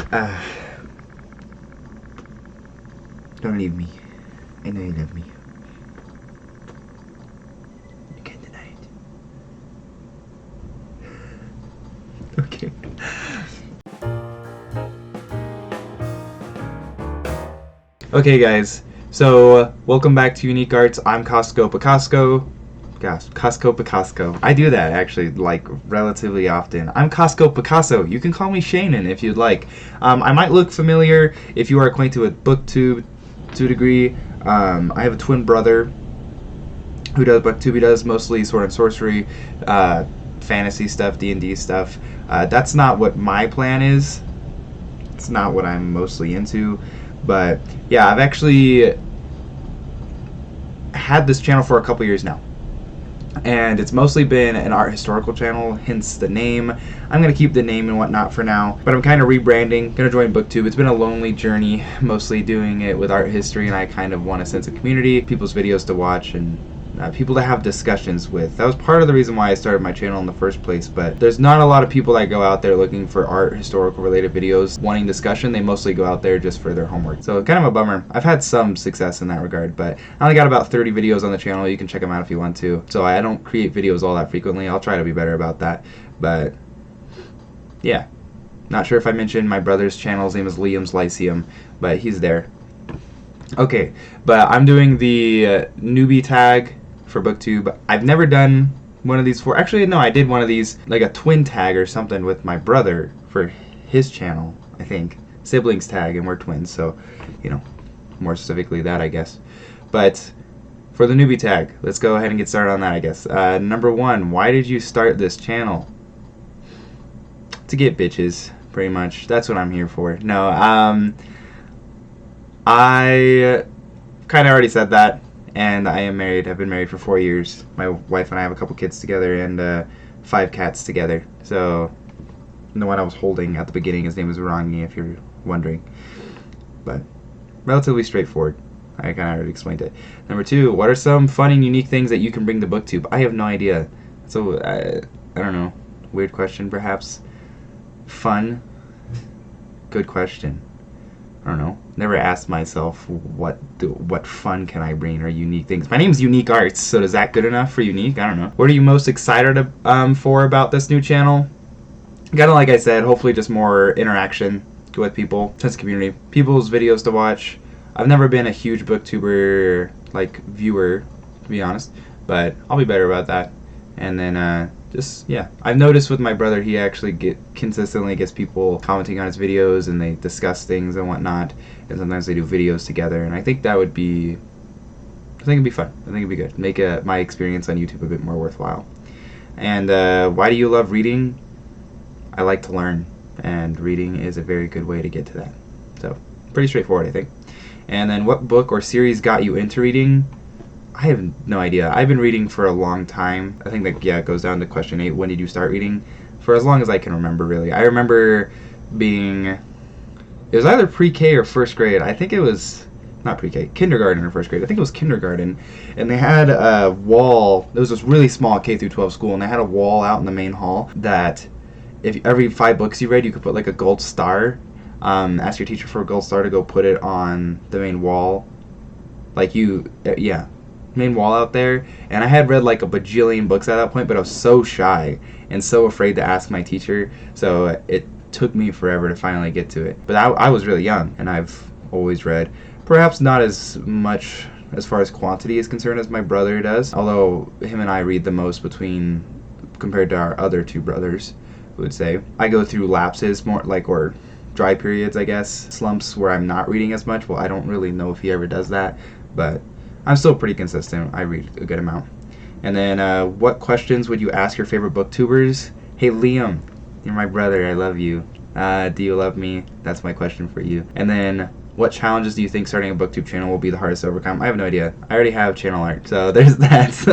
Uh, don't leave me. I know you love me. You can't deny it. Okay. Okay, guys. So, welcome back to Unique Arts. I'm Costco Picasso. Gosh, Costco Picasso. I do that actually, like, relatively often. I'm Costco Picasso. You can call me Seanin if you'd like. I might look familiar if you are acquainted with Booktube to a degree. I have a twin brother who does Booktube. He does mostly sword and sorcery, fantasy stuff, D&D stuff. That's not what my plan is. It's not what I'm mostly into. But yeah, I've actually had this channel for a couple years now. And it's mostly been an art historical channel, hence the name. I'm going to keep the name and whatnot for now, but I'm kind of rebranding, going to join Booktube. It's been a lonely journey, mostly doing it with art history, and I kind of want a sense of community, people's videos to watch, and people to have discussions with. That was part of the reason why I started my channel in the first place, but there's not a lot of people that go out there looking for art historical related videos wanting discussion. They mostly go out there just for their homework. So kind of a bummer. I've had some success in that regard, but I only got about 30 videos on the channel. You can check them out if you want to. So I don't create videos all that frequently. I'll try to be better about that, but yeah. Not sure if I mentioned my brother's channel. His name is Liam's Lyceum, but he's there. Okay, but I'm doing the newbie tag for Booktube. I've never done one of these before. Actually, no, I did one of these, like a twin tag or something with my brother for his channel, I think. Siblings tag, and we're twins, so, you know, more specifically that, I guess. But for the newbie tag, let's go ahead and get started on that, I guess. Number one, why did you start this channel? To get bitches, pretty much. That's what I'm here for. No, I kind of already said that. And I am married. I've been married for 4 years. My wife and I have a couple kids together and 5 cats together. So, the one I was holding at the beginning, his name is Rangi, if you're wondering. But, relatively straightforward. I kind of already explained it. Number 2, what are some fun and unique things that you can bring to Booktube? I have no idea. So, I don't know. Weird question, perhaps. Fun? Good question. I don't know. Never asked myself what fun can I bring or unique things. My name's Unique Arts, so is that good enough for unique? I don't know. What are you most excited for about this new channel? Kind of like I said, hopefully just more interaction with people, sense of community, people's videos to watch. I've never been a huge booktuber like viewer, to be honest, but I'll be better about that. And then just, yeah, I've noticed with my brother, he actually consistently gets people commenting on his videos, and they discuss things and whatnot, and sometimes they do videos together, and I think that would be, I think it'd be fun. I think it'd be good. Make my experience on YouTube a bit more worthwhile. And why do you love reading? I like to learn, and reading is a very good way to get to that. So, pretty straightforward, I think. And then what book or series got you into reading? I have no idea. I've been reading for a long time. I think that, yeah, it goes down to question 8. When did you start reading? For as long as I can remember, really. I remember being, it was either pre-K or first grade. I think it was, not pre-K, kindergarten or first grade. I think it was kindergarten. And they had a wall. There was this really small K through 12 school, and they had a wall out in the main hall that if every 5 books you read, you could put like a gold star. Ask your teacher for a gold star to go put it on the main wall. Like yeah. Main wall out there, and I had read like a bajillion books at that point, but I was so shy and so afraid to ask my teacher, so it took me forever to finally get to it. But I was really young, and I've always read, perhaps not as much as far as quantity is concerned as my brother does, although him and I read the most compared to our other 2 brothers, I would say. I go through lapses more, like, or dry periods, I guess, slumps where I'm not reading as much. Well, I don't really know if he ever does that, but I'm still pretty consistent. I read a good amount. And then, what questions would you ask your favorite booktubers? Hey, Liam, you're my brother. I love you. Do you love me? That's my question for you. And then, what challenges do you think starting a booktube channel will be the hardest to overcome? I have no idea. I already have channel art, so there's that.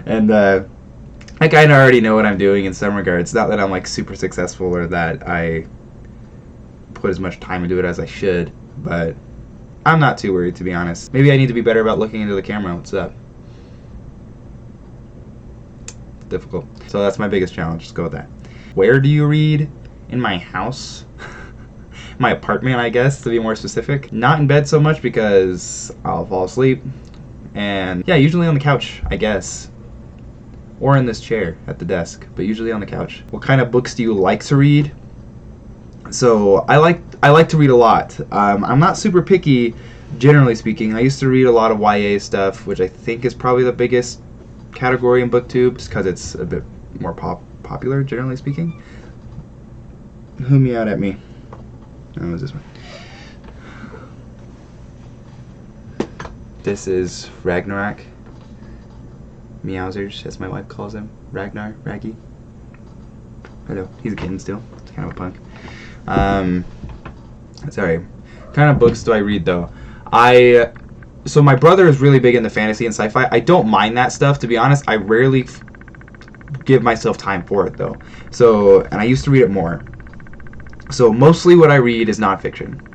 And I kind of already know what I'm doing in some regards. Not that I'm like super successful or that I put as much time into it as I should, but I'm not too worried, to be honest. Maybe I need to be better about looking into the camera. What's up? It's difficult. So that's my biggest challenge. Just go with that. Where do you read? In my house. my apartment, I guess, to be more specific. Not in bed so much because I'll fall asleep. And yeah, usually on the couch, I guess. Or in this chair at the desk, but usually on the couch. What kind of books do you like to read? So I like to read a lot. I'm not super picky, generally speaking. I used to read a lot of YA stuff, which I think is probably the biggest category in Booktube, just because it's a bit more popular, generally speaking. Who meowed at me? Oh, it was this one. This is Ragnarok. Meowsers, as my wife calls him. Raggy. Hello, he's a kitten still. It's kind of a punk. Sorry. What kind of books do I read though? So my brother is really big into fantasy and sci-fi. I don't mind that stuff, to be honest. I rarely give myself time for it though. And I used to read it more. So mostly what I read is nonfiction.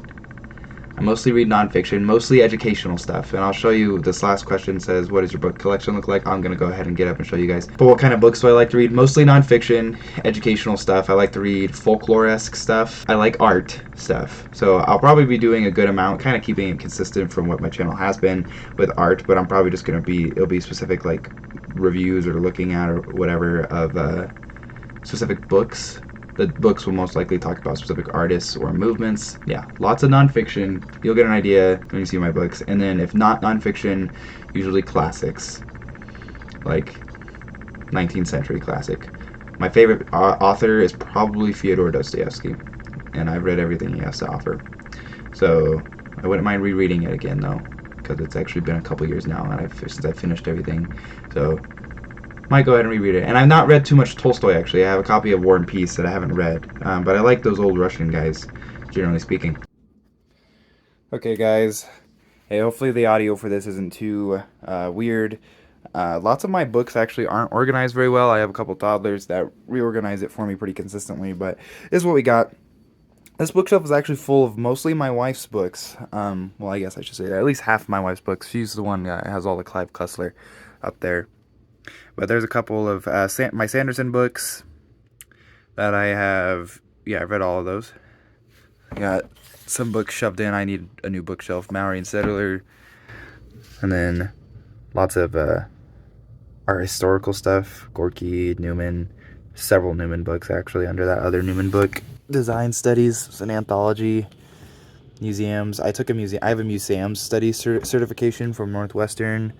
I mostly read nonfiction, mostly educational stuff. And I'll show you, this last question says, what does your book collection look like? I'm going to go ahead and get up and show you guys. But what kind of books do I like to read? Mostly nonfiction, educational stuff. I like to read folklore-esque stuff. I like art stuff. So I'll probably be doing a good amount, kind of keeping it consistent from what my channel has been with art. But I'm probably just going to it'll be specific like reviews or looking at or whatever of specific books. The books will most likely talk about specific artists or movements. Yeah, lots of nonfiction. You'll get an idea when you see my books. And then if not nonfiction, usually classics, like 19th century classic. My favorite author is probably Fyodor Dostoevsky, and I've read everything he has to offer. So I wouldn't mind rereading it again though, because it's actually been a couple years now and since I finished everything. So might go ahead and reread it. And I've not read too much Tolstoy, actually. I have a copy of War and Peace that I haven't read. But I like those old Russian guys, generally speaking. Okay, guys. Hey, hopefully the audio for this isn't too weird. Lots of my books actually aren't organized very well. I have a couple toddlers that reorganize it for me pretty consistently. But this is what we got. This bookshelf is actually full of mostly my wife's books. Well, I guess I should say that. At least half my wife's books. She's the one that has all the Clive Cussler up there. But there's a couple of my Sanderson books that I have. Yeah, I've read all of those. I got some books shoved in. I need a new bookshelf. Mowry and Settler. And then lots of art historical stuff. Gorky, Newman. Several Newman books, actually, under that other Newman book. Design Studies. It's an anthology. Museums. I have a museums studies certification from Northwestern.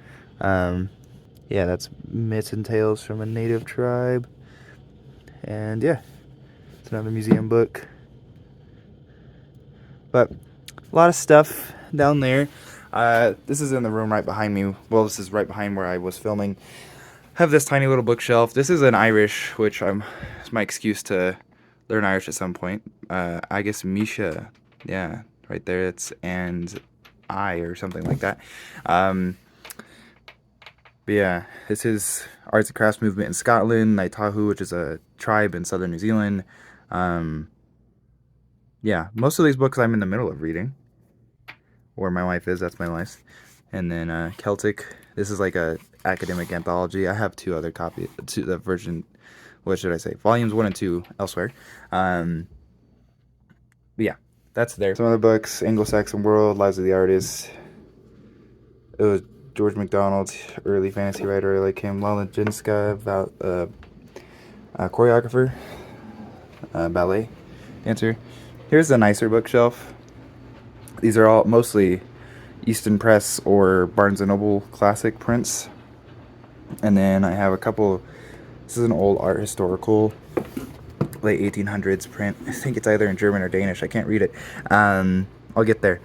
Yeah, that's Myths and Tales from a Native Tribe. And yeah, it's another museum book. But a lot of stuff down there. This is in the room right behind me. Well, this is right behind where I was filming. I have this tiny little bookshelf. This is an Irish, which it's my excuse to learn Irish at some point. I guess Misha. Yeah, right there. It's and I or something like that. But yeah, this is Arts and Crafts Movement in Scotland, Naitahu, which is a tribe in southern New Zealand. Yeah, most of these books I'm in the middle of reading. Or my wife is, that's my life. And then Celtic, this is like a academic anthology. I have two other copies, the version, what should I say, volumes 1 and 2 elsewhere. But yeah, that's there. Some other books, Anglo-Saxon World, Lives of the Artists. It was George MacDonald, early fantasy writer. I like him. Lala Jinska, about choreographer, ballet dancer. Here's a nicer bookshelf. These are all mostly Easton Press or Barnes & Noble classic prints. And then I have a couple. This is an old art historical, late 1800s print. I think it's either in German or Danish. I can't read it. I'll get there.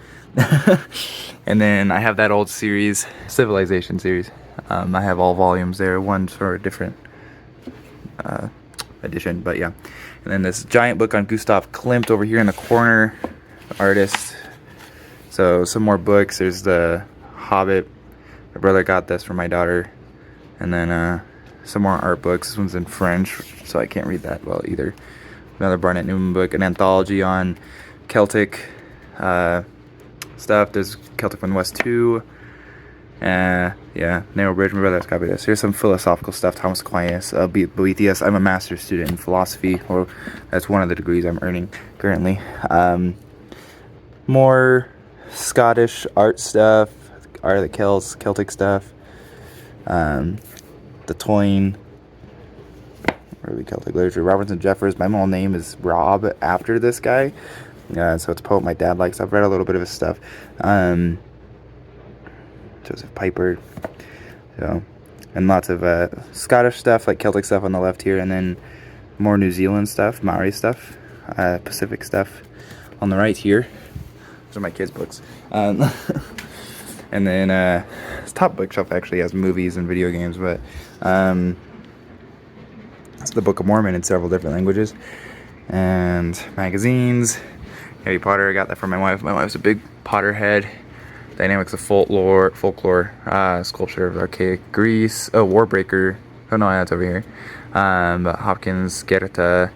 And then I have that old series, Civilization series. I have all volumes there, one for a different edition, but yeah. And then this giant book on Gustav Klimt over here in the corner, artist. So some more books. There's the Hobbit. My brother got this for my daughter. And then some more art books. This one's in French, so I can't read that well either. Another Barnett Newman book, an anthology on Celtic stuff. There's Celtic from the West 2. Yeah, Narrow Bridge. My brother has copied this. Here's some philosophical stuff. Thomas Aquinas, Boethius. I'm a master's student in philosophy, or that's one of the degrees I'm earning currently. More Scottish art stuff, art of the Celts, Celtic stuff. The Toyne, early Celtic literature. Robertson Jeffers. My middle name is Rob after this guy, so it's a poet my dad likes. I've read a little bit of his stuff. Joseph Piper. So, and lots of Scottish stuff, like Celtic stuff on the left here, and then more New Zealand stuff, Maori stuff, Pacific stuff on the right here. Those are my kids' books. And then this top bookshelf actually has movies and video games, but it's the Book of Mormon in several different languages. And magazines. Harry Potter, I got that from my wife. My wife's a big Potterhead. Dynamics of folklore, Sculpture of Archaic Greece. Oh, Warbreaker. Oh no, that's over here. Hopkins, Goethe.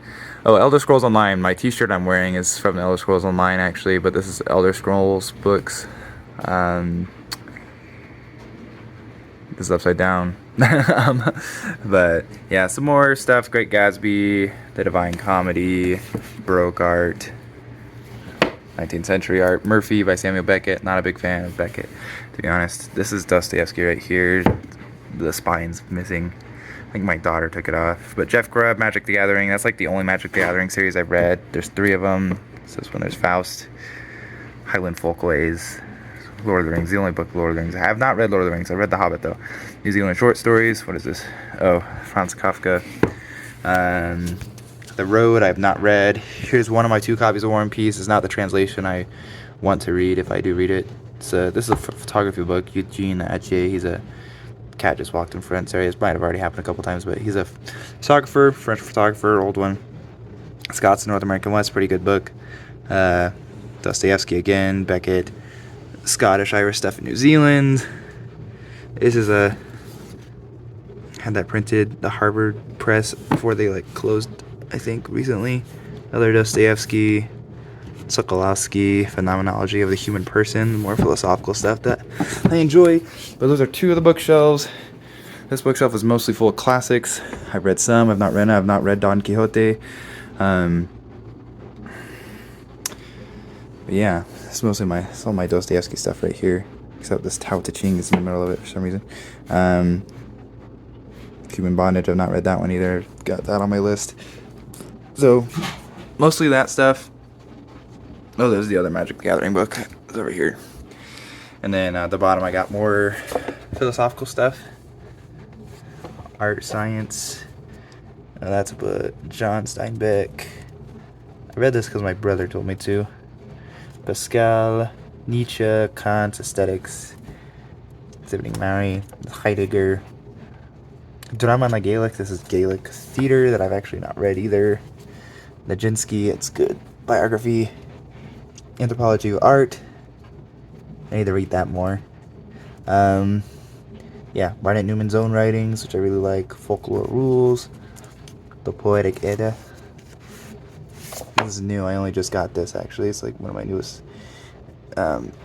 Oh, Elder Scrolls Online. My t-shirt I'm wearing is from the Elder Scrolls Online, actually, but this is Elder Scrolls books. This is upside down. But yeah, some more stuff. Great Gatsby, The Divine Comedy, Baroque art, 19th century art. Murphy by Samuel Beckett. Not a big fan of Beckett, to be honest. This is Dostoevsky right here. The spine's missing. I think my daughter took it off. But Jeff Grubb, Magic the Gathering. That's like the only Magic the Gathering series I've read. There's 3 of them. So this one, there's Faust, Highland Folkways, Lord of the Rings. The only book Lord of the Rings. I have not read Lord of the Rings. I read The Hobbit though. New Zealand short stories. What is this? Oh, Franz Kafka. The Road I have not read. Here's one of my 2 copies of War and Peace. It's not the translation I want to read if I do read it. This is a photography book. Eugene Attier. He's a cat just walked in front. Sorry, this might have already happened a couple times, but he's a photographer, French photographer, old one. Scots and North American West, pretty good book. Dostoevsky again, Beckett. Scottish, Irish stuff in New Zealand. This is had that printed, the Harvard Press, before they like closed, I think, recently. Another Dostoevsky, Sokolowski, Phenomenology of the Human Person, more philosophical stuff that I enjoy. But those are 2 of the bookshelves. This bookshelf is mostly full of classics. I've read some, I've not read Don Quixote. But yeah, it's mostly all my Dostoevsky stuff right here, except this Tao Te Ching is in the middle of it for some reason. Human Bondage, I've not read that one either. Got that on my list. So, mostly that stuff. Oh, there's the other Magic the Gathering book. It's over here. And then at the bottom I got more philosophical stuff. Art, science. That's a book. John Steinbeck. I read this because my brother told me to. Pascal, Nietzsche, Kant, Aesthetics, Exhibiting Mary, Heidegger. Drama on the Gaelic. This is Gaelic theater that I've actually not read either. Nijinsky, it's good. Biography. Anthropology of Art. I need to read that more. Yeah, Barnett Newman's own writings, which I really like. Folklore Rules. The Poetic Edda. This is new. I only just got this, actually. It's like one of my newest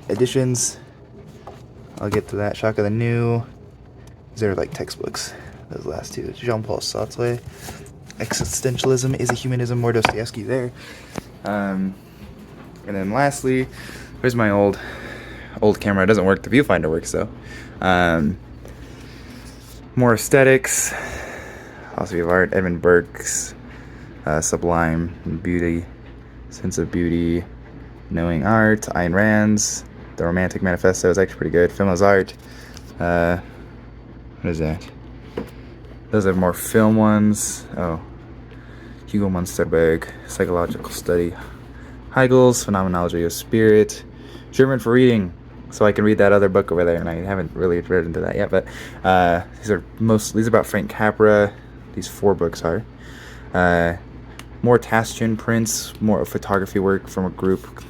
editions. I'll get to that. Shaka the New. These are like textbooks. Those last 2. Jean-Paul Sartre. Existentialism is a Humanism. More Dostoevsky there. And then lastly, here's my old camera. It doesn't work. The viewfinder works though. More aesthetics. Philosophy of Art. Edmund Burke's Sublime Beauty, Sense of Beauty, Knowing Art. Ayn Rand's The Romantic Manifesto is actually pretty good. Film as Art. What is that? Those are more film ones. Oh, Hugo Munsterberg, Psychological Study. Hegel's Phenomenology of Spirit. German for reading, so I can read that other book over there, and I haven't really read into that yet. But these are about Frank Capra. These 4 books are. More Taschen prints, more photography work from a group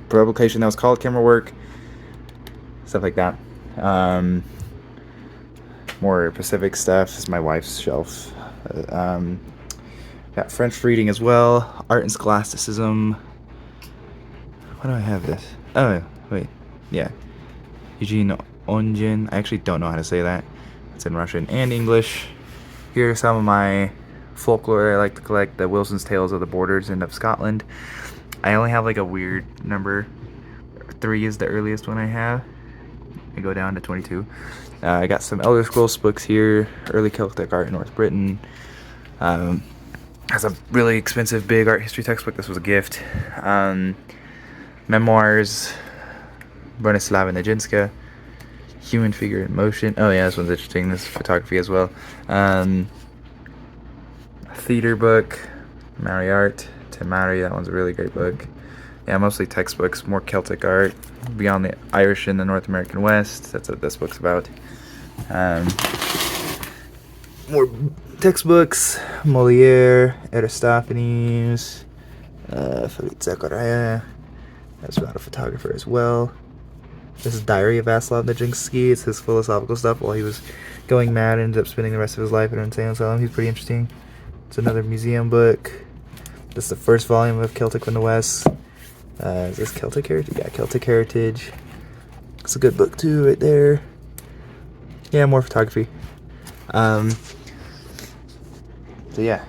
publication that was called Camera Work. Stuff like that. More Pacific stuff. This is my wife's shelf. Got French reading as well. Art and Scholasticism. Why do I have this? Oh, wait. Yeah. Eugene Onjin. I actually don't know how to say that. It's in Russian and English. Here are some of my folklore I like to collect. The Wilson's Tales of the Borders and of Scotland. I only have like a weird number 3 is the earliest one I have. I go down to 22. I got some Elder Scrolls books here, early Celtic art in North Britain. Has a really expensive big art history textbook. This was a gift. Memoirs, Bronislava Nijinsky, Human Figure in Motion. Oh yeah, this one's interesting. This is photography as well. A theater book, Maori art, Tim Maori. That one's a really great book. Yeah, mostly textbooks, more Celtic art, beyond the Irish and the North American West. That's what this book's about. More textbooks, Moliere, Aristophanes, Philippe Zachariah. That's about a photographer as well. This is Diary of Václav Nijinsky. It's his philosophical stuff while he was going mad and ended up spending the rest of his life in an insane asylum. He's pretty interesting. It's another museum book. This is the first volume of Celtic from the West. Is this Celtic Heritage? Yeah, Celtic Heritage. It's a good book too, right there. Yeah, more photography. So yeah,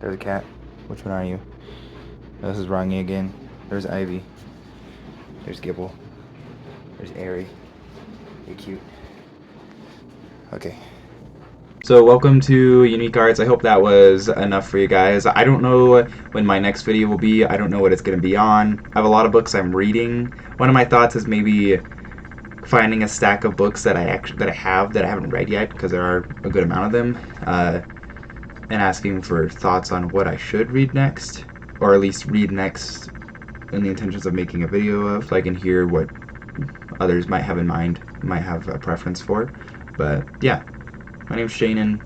there's a cat. Which one are you? Oh, this is Rangi again. There's Ivy. There's Gibble. There's Airy. You're cute. Okay. So welcome to Unique Arts. I hope that was enough for you guys. I don't know when my next video will be. I don't know what it's going to be on. I have a lot of books I'm reading. One of my thoughts is maybe finding a stack of books that I haven't read yet, because there are a good amount of them, and asking for thoughts on what I should read next, or at least read next in the intentions of making a video of, so I can hear what others might have in mind, might have a preference for. But yeah. My name's Seanin.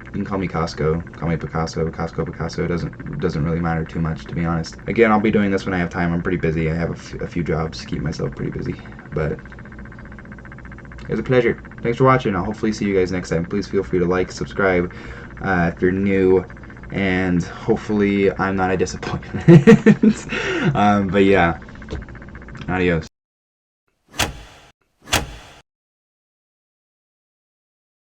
You can call me Costco, call me Picasso, Costco Picasso. Doesn't really matter too much, to be honest. Again, I'll be doing this when I have time. I'm pretty busy. I have a few jobs to keep myself pretty busy. But it was a pleasure. Thanks for watching. I'll hopefully see you guys next time. Please feel free to like, subscribe if you're new, and hopefully I'm not a disappointment. But yeah, adios.